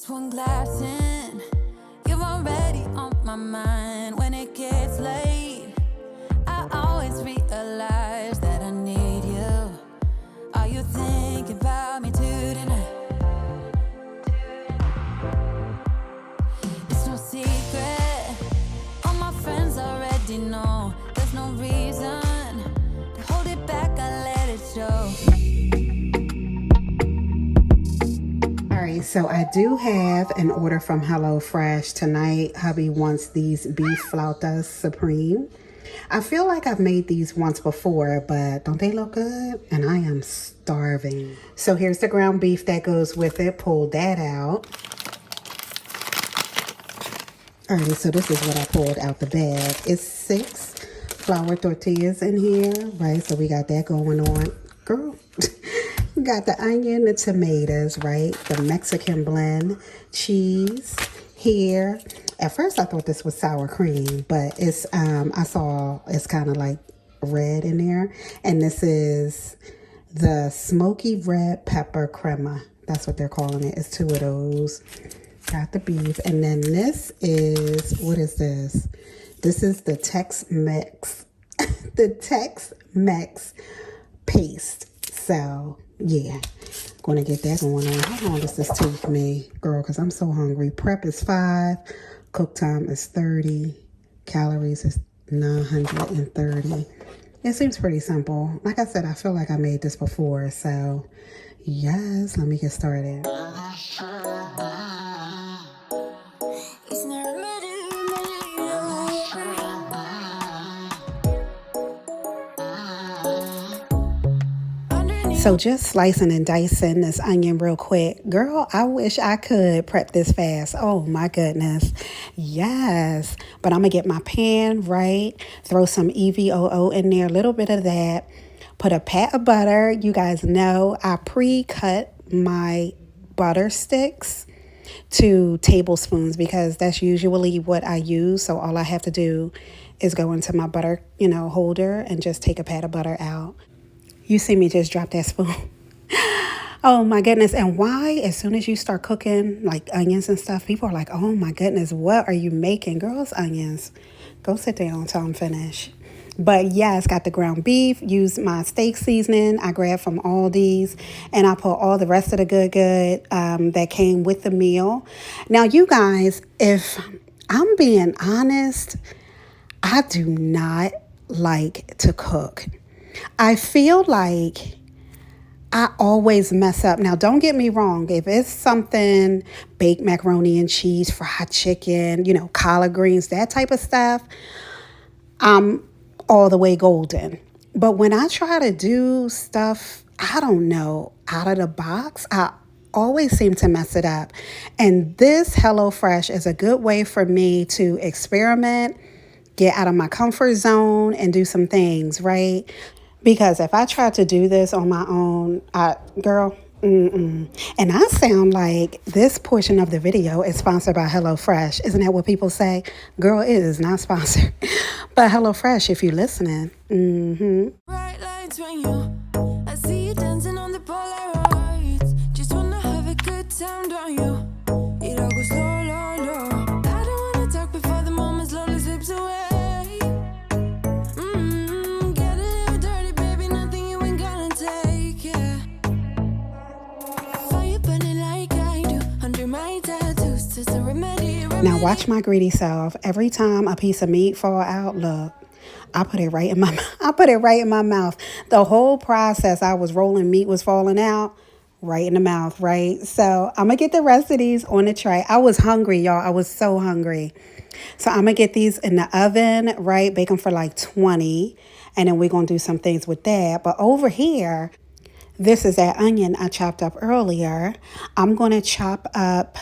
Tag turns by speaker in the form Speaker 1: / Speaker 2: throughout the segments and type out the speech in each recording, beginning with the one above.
Speaker 1: Just one glass in, you're already on my mind. When it gets late, I always realize that I need you. Are you thinking about me tonight? It's no secret, all my friends already know. There's no reason to hold it back, I let it show.
Speaker 2: Alright, so I do have an order from HelloFresh tonight. Hubby wants these beef flautas supreme. I feel like I've made these once before, but don't they look good? And I am starving. So here's the ground beef that goes with it. Pull that out. Alright, so this is what I pulled out the bag. It's 6 flour tortillas in here, right? So we got that going on. Girl, we got the onion, the tomatoes, right? The Mexican blend, cheese here. At first I thought this was sour cream, but it's I saw it's kind of like red in there. And this is the smoky red pepper crema. That's what they're calling it. It's 2 of those. Got the beef. And then this is, what is this? This is the Tex-Mex. The Tex-Mex paste. So, yeah. Gonna get that going on. How long does this take me, girl? Because I'm so hungry. Prep is 5. Cook time is 30. Calories is 930. It seems pretty simple. Like I said, I feel like I made this before. So, yes, let me get started. So just slicing and dicing this onion real quick. Girl, I wish I could prep this fast. Oh my goodness. Yes. But I'm going to get my pan, right? Throw some EVOO in there, a little bit of that. Put a pat of butter. You guys know I pre-cut my butter sticks to tablespoons because that's usually what I use. So all I have to do is go into my butter, holder and just take a pat of butter out. You see me just drop that spoon. Oh my goodness. And why, as soon as you start cooking like onions and stuff, people are like, oh my goodness, what are you making? Girls, onions. Go sit down until I'm finished. But yes, got the ground beef, used my steak seasoning I grabbed from Aldi's, and I put all the rest of the good that came with the meal. Now, you guys, if I'm being honest, I do not like to cook. I feel like I always mess up. Now, don't get me wrong. If it's something, baked macaroni and cheese, fried chicken, collard greens, that type of stuff, I'm all the way golden. But when I try to do stuff, I don't know, out of the box, I always seem to mess it up. And this HelloFresh is a good way for me to experiment, get out of my comfort zone, and do some things, right? Because if I try to do this on my own, girl, and I sound like this portion of the video is sponsored by HelloFresh. Isn't that what people say? Girl, it is not sponsored. But HelloFresh, if you're listening.
Speaker 1: Bright lights when I see you dancing on the Polaroids. Just wanna have a good time, don't you? It all goes low, low, low. I don't wanna talk before the moment slowly slips away.
Speaker 2: Now watch my greedy self. Every time a piece of meat fall out, look, I put it right in my mouth. The whole process I was rolling meat was falling out right in the mouth, right? So I'm gonna get the rest of these on the tray. I was hungry, y'all. I was so hungry. So I'm gonna get these in the oven, right? Bake them for like 20. And then we're gonna do some things with that. But over here, this is that onion I chopped up earlier. I'm gonna chop up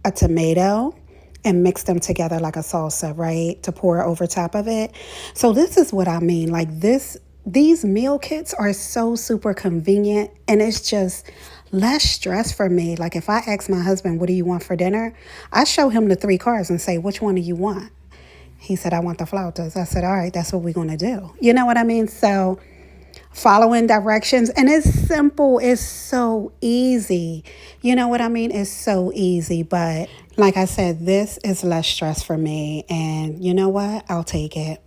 Speaker 2: a tomato and mix them together like a salsa, right? To pour over top of it. So this is what I mean. Like these meal kits are so super convenient, and it's just less stress for me. Like if I ask my husband, what do you want for dinner? I show him the 3 cards and say, which one do you want? He said, I want the flautas. I said, all right, that's what we're going to do. You know what I mean? So following directions. And it's simple. It's so easy. You know what I mean? It's so easy. But like I said, this is less stress for me. And you know what? I'll take it.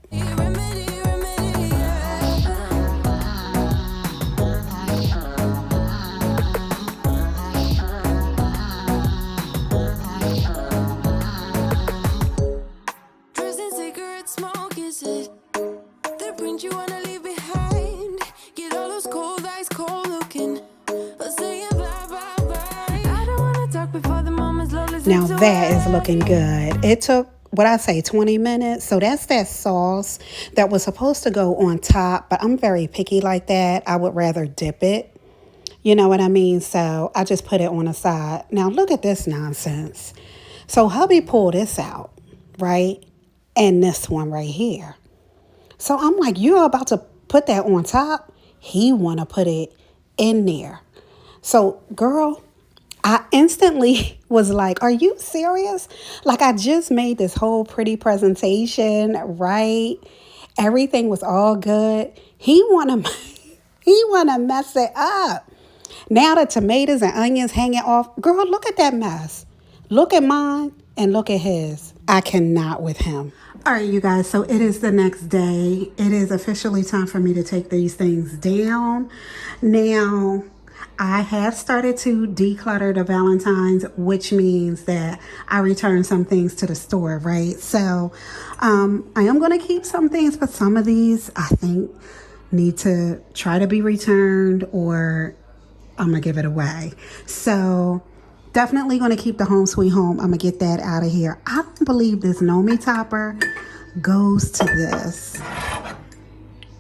Speaker 2: Now that is looking good. It took, what I say, 20 minutes. So that's that sauce that was supposed to go on top, but I'm very picky like that. I would rather dip it. You know what I mean? So I just put it on the side. Now look at this nonsense. So hubby pulled this out, right? And this one right here. So I'm like, you're about to put that on top? He want to put it in there. So girl, I instantly was like, are you serious? Like, I just made this whole pretty presentation, right? Everything was all good. He wanna mess it up. Now the tomatoes and onions hanging off. Girl, look at that mess. Look at mine and look at his. I cannot with him. All right, you guys, so it is the next day. It is officially time for me to take these things down. Now, I have started to declutter the Valentine's, which means that I return some things to the store, right? So I am going to keep some things, but some of these I think need to try to be returned or I'm going to give it away. So definitely going to keep the Home Sweet Home. I'm going to get that out of here. I don't believe this Nomi topper goes to this.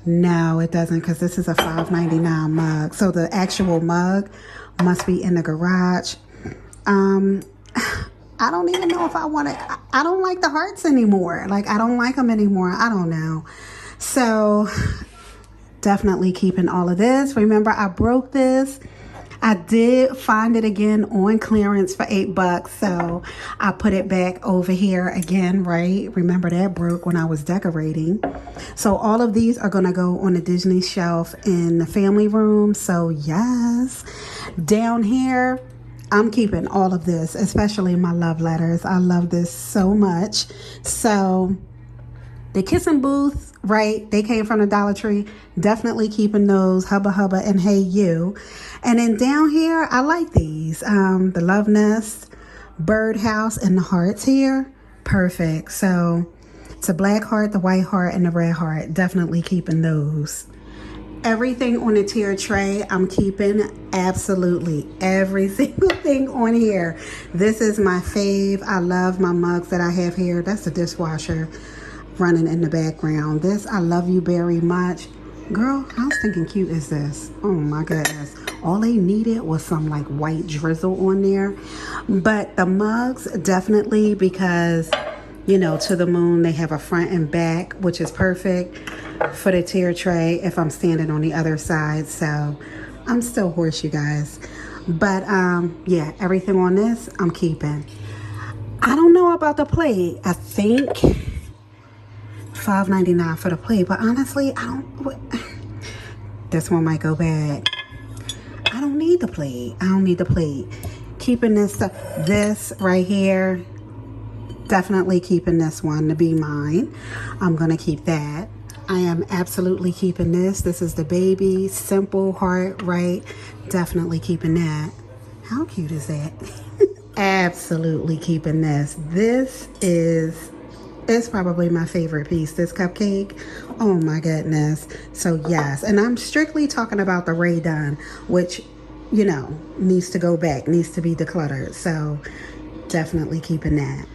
Speaker 2: No, it doesn't, because this is a $5.99 mug. So the actual mug must be in the garage. I don't even know if I want to. I don't like the hearts anymore. Like, I don't like them anymore. I don't know. So definitely keeping all of this. Remember, I broke this. I did find it again on clearance for $8, so I put it back over here again, right? Remember that broke when I was decorating. So all of these are gonna go on the Disney shelf in the family room. So yes, down here, I'm keeping all of this, especially my love letters. I love this so much. So the kissing booth, right? They came from the Dollar Tree. Definitely keeping those. Hubba Hubba and Hey You. And then down here, I like these. The Love Nest, Birdhouse, and the hearts here. Perfect. So it's a black heart, the white heart, and the red heart. Definitely keeping those. Everything on the tier tray, I'm keeping absolutely every single thing on here. This is my fave. I love my mugs that I have here. That's the dishwasher running in the background. This, I love you very much. Girl, how stinking cute is this? Oh my goodness. All they needed was some like white drizzle on there. But the mugs, definitely, because, you know, to the moon, they have a front and back, which is perfect for the tier tray if I'm standing on the other side. So I'm still horse, you guys. But yeah, everything on this, I'm keeping. I don't know about the plate. I think $5.99 for the plate, but honestly, I don't. This one might go bad. I don't need the plate. I don't need the plate. Keeping this stuff, this right here, definitely keeping this one to be mine. I'm gonna keep that. I am absolutely keeping this. This is the baby simple heart, right? Definitely keeping that. How cute is that? Absolutely keeping this. This is. It's probably my favorite piece, this cupcake. Oh my goodness. So yes, and I'm strictly talking about the Rae Dunn, which, you know, needs to go back, needs to be decluttered. So definitely keeping that.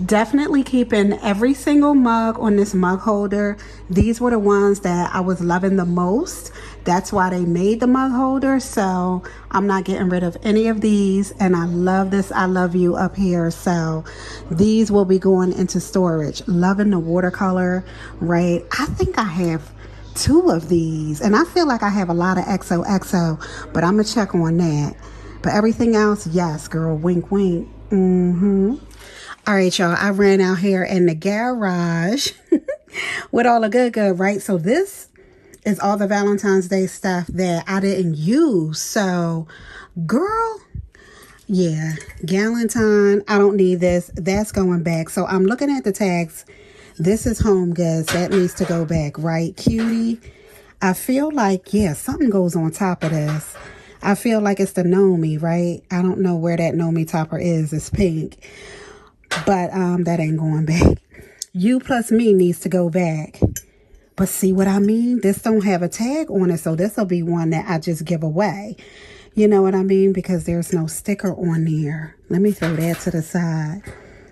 Speaker 2: Definitely keeping every single mug on this mug holder. These were the ones that I was loving the most. That's why they made the mug holder. So I'm not getting rid of any of these. And I love this I love you up here. So these will be going into storage. Loving the watercolor, right? I think I have 2 of these. And I feel like I have a lot of XOXO, but I'm going to check on that. But everything else, yes, girl, wink, wink. All right, y'all, I ran out here in the garage with all the good, right? So this is all the Valentine's Day stuff that I didn't use. So, girl, yeah, Galentine, I don't need this. That's going back. So I'm looking at the tags. This is Home Goods. That needs to go back, right? Cutie. I feel like, yeah, something goes on top of this. I feel like it's the Nomi, right? I don't know where that Nomi topper is. It's pink. But that ain't going back. You Plus Me needs to go back. But see what I mean? This don't have a tag on it. So this will be one that I just give away. You know what I mean? Because there's no sticker on there. Let me throw that to the side.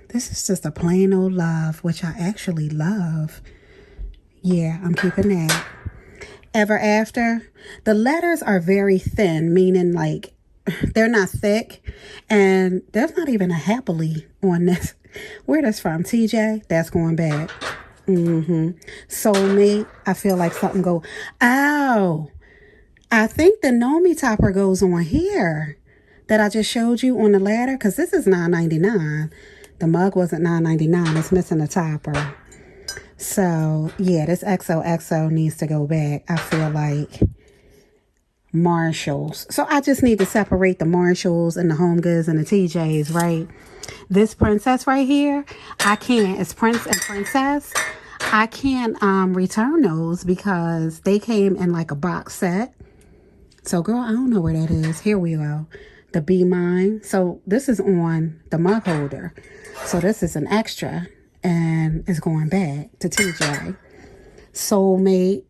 Speaker 2: This is just a plain old love, which I actually love. Yeah, I'm keeping that. Ever After. The letters are very thin, meaning like they're not thick. And there's not even a happily on this. Where that's from? TJ? That's going back. Soulmate. I feel like something go. Ow. I think the Nomi topper goes on here that I just showed you on the ladder, because this is $9.99. The mug wasn't $9.99. It's missing a topper. So, yeah, this XOXO needs to go back. I feel like Marshalls. So I just need to separate the Marshalls and the Home Goods and the TJs, right? This princess right here, I can't. It's Prince and Princess. I can't return those because they came in like a box set. So, girl, I don't know where that is. Here we go. The Be Mine. So, this is on the mug holder. So, this is an extra. And it's going back to TJ. Soulmate.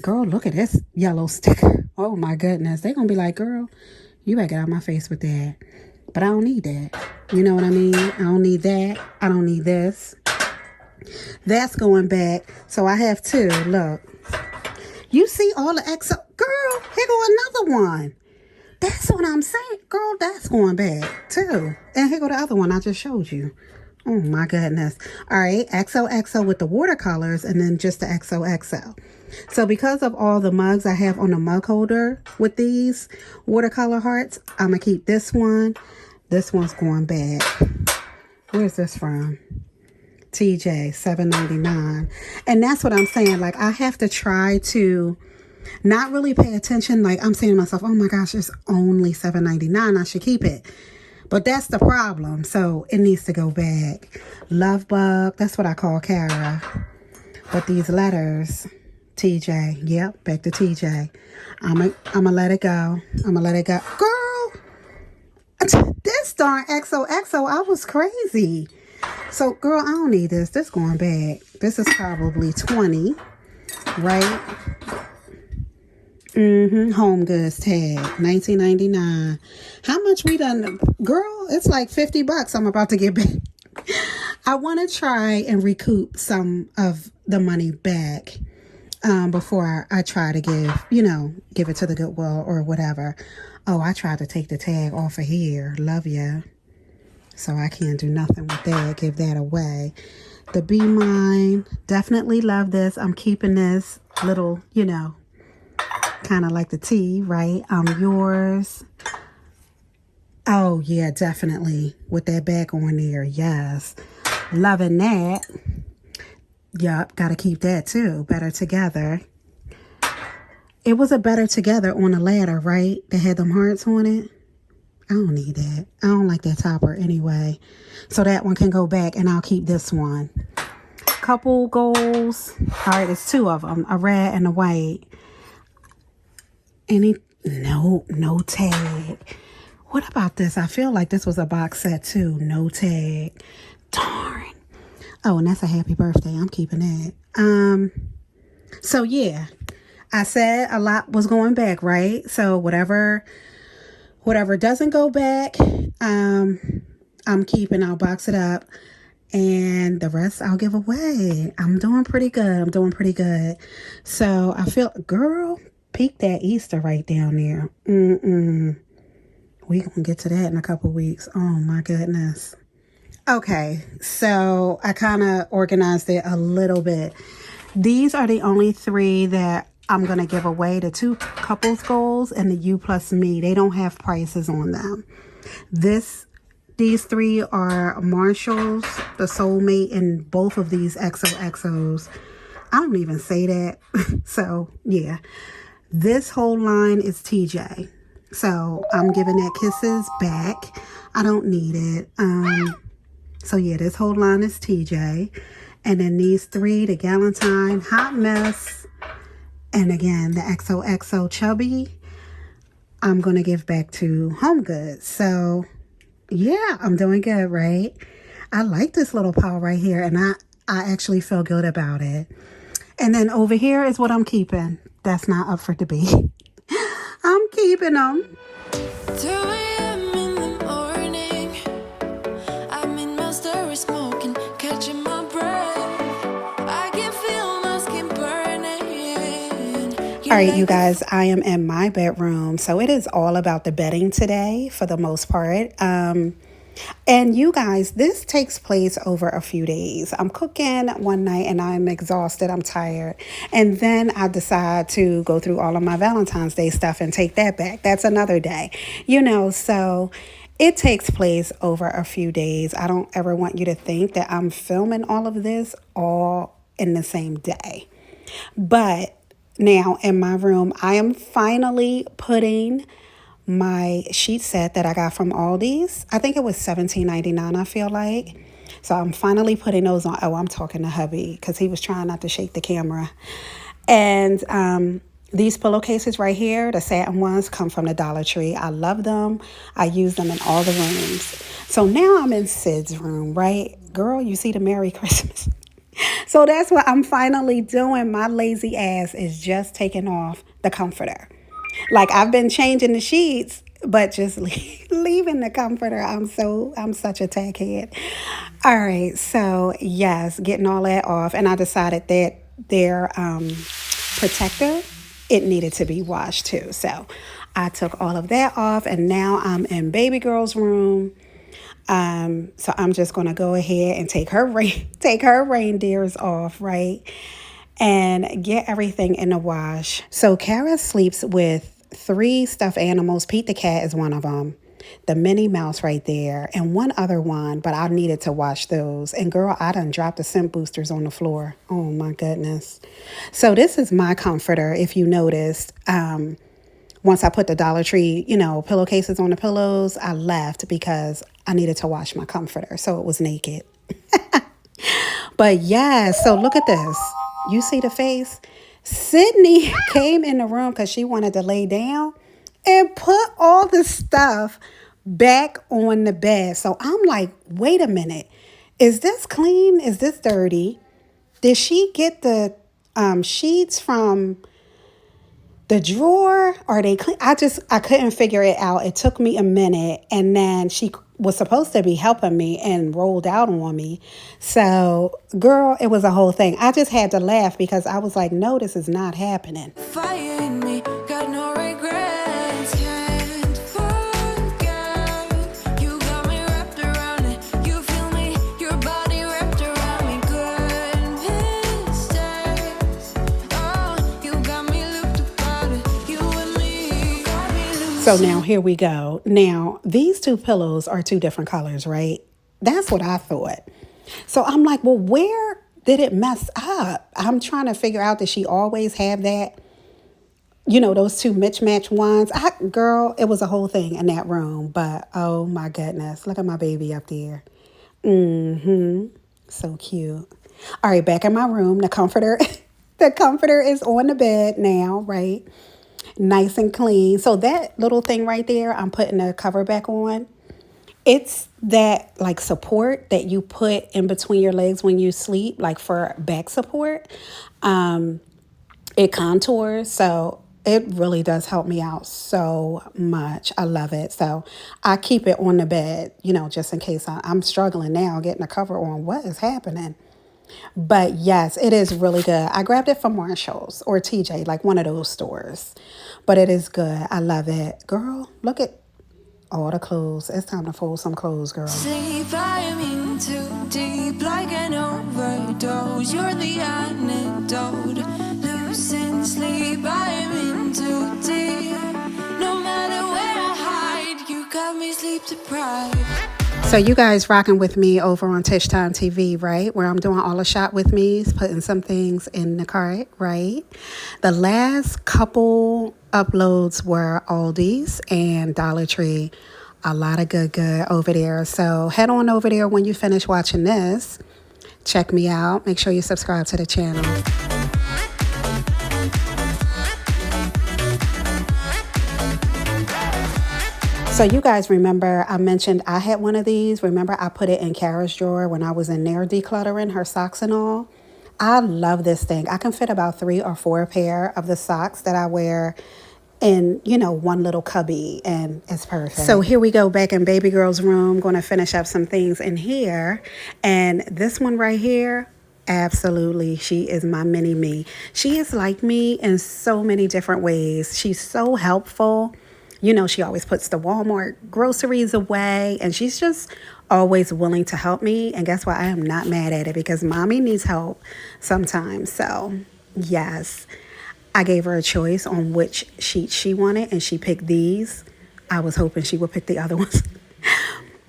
Speaker 2: Girl, look at this yellow sticker. Oh, my goodness. They're going to be like, girl, you better get out of my face with that. But I don't need that. You know what I mean? I don't need that. I don't need this. That's going back. So, I have two. Look. You see all the XO. Girl, here go another one. That's what I'm saying. Girl, that's going back too. And here go the other one I just showed you. Oh my goodness. All right. XOXO with the watercolors and then just the XOXO. So because of all the mugs I have on the mug holder with these watercolor hearts, I'm going to keep this one. This one's going back. Where's this from? TJ, $7.99. And that's what I'm saying. Like, I have to try to not really pay attention. Like, I'm saying to myself, oh my gosh, it's only $7.99. I should keep it. But that's the problem. So it needs to go back. Love Bug. That's what I call Kara. But these letters, TJ. Yep, back to TJ. I'ma let it go. I'ma let it go. Girl, this darn XOXO, I was crazy. So, girl, I don't need this. This going back. This is probably 20, right? Home Goods tag, $19.99. How much we done? Girl, it's like $50 I'm about to get back. I want to try and recoup some of the money back before I try to give it to the Goodwill or whatever. Oh, I tried to take the tag off of here. Love ya. So I can't do nothing with that. Give that away. The Be Mine. Definitely love this. I'm keeping this little, kind of like the T, right? I'm yours. Oh, yeah, definitely. With that back on there. Yes. Loving that. Yup. Got to keep that too. Better Together. It was a Better Together on the ladder, right? That had them hearts on it. I don't need that. I don't like that topper anyway. So that one can go back and I'll keep this one. Couple goals. All right, it's two of them. A red and a white. No tag. What about this? I feel like this was a box set too. No tag. Darn. Oh, and that's a happy birthday. I'm keeping that. So yeah. I said a lot was going back, right? So whatever doesn't go back, I'm keeping. I'll box it up. And the rest I'll give away. I'm doing pretty good. So I feel, girl, peek that Easter right down there. We gonna get to that in a couple weeks. Oh my goodness. Okay, so I kind of organized it a little bit. These are the only three that I'm going to give away. The two couples goals and the You Plus Me. They don't have prices on them. These three are Marshalls, the Soulmate, and both of these XOXOs. I don't even say that. So, yeah. This whole line is TJ. So, I'm giving that kisses back. I don't need it. So, yeah, this whole line is TJ. And then these three, the Galentine, Hot Mess, and again, the XOXO Chubby, I'm going to give back to Home Goods. So, yeah, I'm doing good, right? I like this little pile right here, and I actually feel good about it. And then over here is what I'm keeping. That's not up for debate. I'm keeping them.
Speaker 1: 2 a.m. in the morning, I'm in my story smoking, catching my breath. I can feel my skin burning.
Speaker 2: All right, you guys, I am in my bedroom. So it is all about the bedding today for the most part. And you guys, this takes place over a few days. I'm cooking one night and I'm exhausted. I'm tired. And then I decide to go through all of my Valentine's Day stuff and take that back. That's another day, so it takes place over a few days. I don't ever want you to think that I'm filming all of this all in the same day. But now in my room, I am finally putting my sheet set that I got from Aldi's. I think it was $17.99, I feel like. So I'm finally putting those on. Oh, I'm talking to hubby because he was trying not to shake the camera. And these pillowcases right here, the satin ones, come from the Dollar Tree. I love them. I use them in all the rooms. So now I'm in Sid's room, right? Girl, you see the Merry Christmas. So that's what I'm finally doing. My lazy ass is just taking off the comforter. Like, I've been changing the sheets, but just leaving the comforter. I'm such a tackhead. All right, so yes, getting all that off, and I decided that their protector, it needed to be washed too. So I took all of that off, and now I'm in baby girl's room. So I'm just gonna go ahead and take her reindeers off, right? And get everything in the wash. So Kara sleeps with 3 stuffed animals. Pete the cat is one of them. The Minnie Mouse right there. And one other one, but I needed to wash those. And girl, I done dropped the scent boosters on the floor. Oh my goodness. So this is my comforter, if you noticed. Once I put the Dollar Tree, pillowcases on the pillows, I left because I needed to wash my comforter. So it was naked. But yeah, so look at this. You see the face? Sydney came in the room because she wanted to lay down and put all the stuff back on the bed. So I'm like, wait a minute. Is this clean? Is this dirty? Did she get the sheets from the drawer? Are they clean? I couldn't figure it out. It took me a minute, and then she was supposed to be helping me and rolled out on me. So, girl, it was a whole thing. I just had to laugh because I was like, no, this is not happening.
Speaker 1: Fire in me, got no regrets, can't forget. You got me wrapped around it, you feel me, your body wrapped around me. Good mistakes, oh, you got me looped about it, you and me, you got me loose.
Speaker 2: So now here we go. Now, these 2 pillows are 2 different colors, right? That's what I thought. So I'm like, well, where did it mess up? I'm trying to figure out, did she always have that? Those 2 mismatched ones. Girl, it was a whole thing in that room. But oh my goodness, look at my baby up there. So cute. All right, back in my room. The comforter is on the bed now, right? Nice and clean. So that little thing right there, I'm putting the cover back on. It's that like support that you put in between your legs when you sleep, like for back support. It contours, so it really does help me out so much. I love it. So I keep it on the bed, just in case I'm struggling now getting a cover on. What is happening? But yes, it is really good. I grabbed it from Marshall's or TJ, like one of those stores. But it is good. I love it. Girl, look at all the clothes. It's time to fold some clothes, girl.
Speaker 1: Sleep, I am in too deep, like an overdose. You're the antidote. Losing sleep, I am in too deep. No matter where I hide, you got me sleep deprived.
Speaker 2: So you guys rocking with me over on Tish Time TV, right? Where I'm doing all the shop with me's, putting some things in the cart, right? The last couple uploads were Aldi's and Dollar Tree. A lot of good over there. So head on over there when you finish watching this. Check me out. Make sure you subscribe to the channel. So you guys remember I mentioned I had one of these. Remember I put it in Kara's drawer when I was in there decluttering her socks and all. I love this thing. I can fit about 3 or 4 pair of the socks that I wear in, you know, one little cubby, and it's perfect. So here we go back in baby girl's room. Going to finish up some things in here. And this one right here, absolutely, she is my mini me. She is like me in so many different ways. She's so helpful. You know, she always puts the Walmart groceries away, and she's just always willing to help me. And guess what? I am not mad at it because mommy needs help sometimes. So, yes, I gave her a choice on which sheet she wanted, and she picked these. I was hoping she would pick the other ones,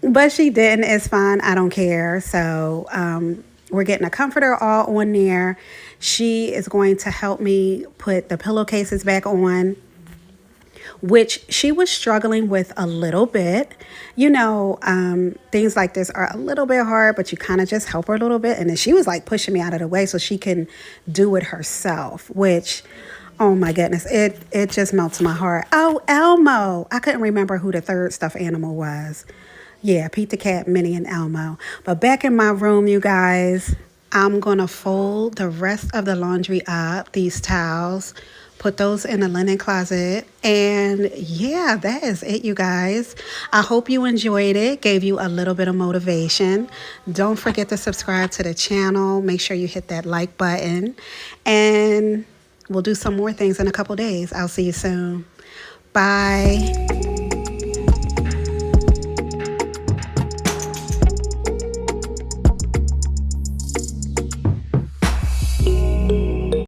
Speaker 2: but she didn't. It's fine. I don't care. So, we're getting a comforter all on there. She is going to help me put the pillowcases back on, which she was struggling with a little bit. You know, things like this are a little bit hard, but you kind of just help her a little bit. And then she was like pushing me out of the way so she can do it herself, which, oh my goodness, it just melts my heart. Oh, Elmo. I couldn't remember who the third stuffed animal was. Yeah, Pete the Cat, Minnie, and Elmo. But back in my room, you guys, I'm going to fold the rest of the laundry up, these towels, put those in the linen closet. And yeah, that is it, you guys. I hope you enjoyed it, gave you a little bit of motivation. Don't forget to subscribe to the channel. Make sure you hit that like button. And we'll do some more things in a couple days. I'll see you soon. Bye.